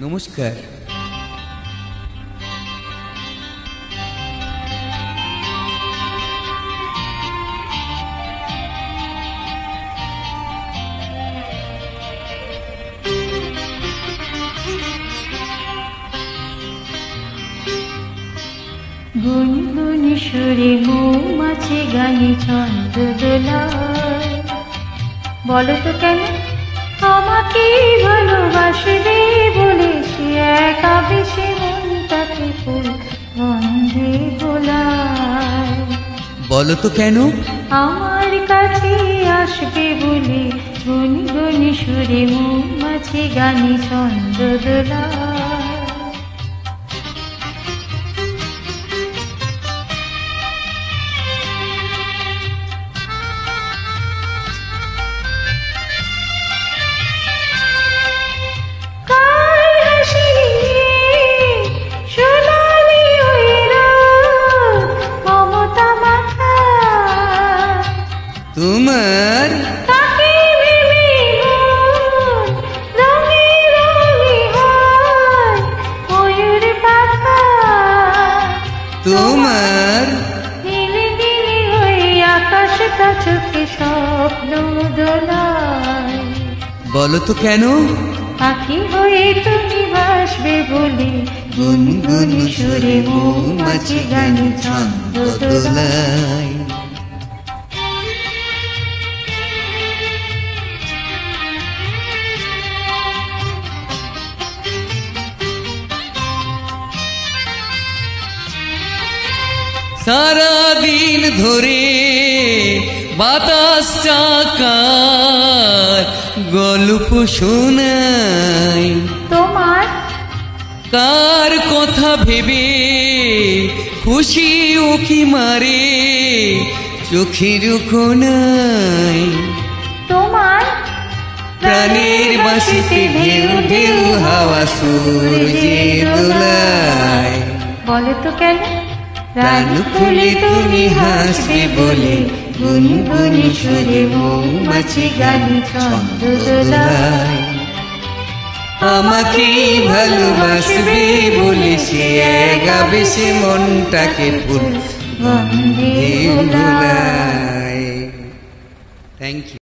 নমস্কার। গুনগুন সুরে মৌমাছি গানে ছন্দ দোলায়। বলো তো কেন আমাকে ভালোবাসবে বলে সে একা বেশি মনটাকে ফুল গন্ধে গোলায়। বলো তো কেন আমার কাছে আসবে বলে গুনগুন সুরে মৌমাছি গানে ছন্দ দোলায়। তোমার তোমার আকাশটা চোখে স্বপ্ন দোলায়। বলো তো কেন পাখি হয়ে তুমি ভাসবে বলে গুনগুন সুরে মৌমাছি গানে ছন্দ দোলায়। সারাদিন ধরে বাতাস চাকার গল্প শোনাই। তোমার কার কথা ভেবে খুশি উকি মারে চোখের কোনায়। তোমার প্রাণের বাঁশিতে ঢেউ ঢেউ হাওয়া সূর্যের দোলায়। বলো তো কেন প্রাণ খুলে তুমি হাসবে বলে গুনগুন সুরে মৌমাছি গানে ছন্দ দোলায়। আমাকে ভালোবাসবে বলে সে একা বেশি মনটাকে ফুল গন্ধে গোলায়। Thank you.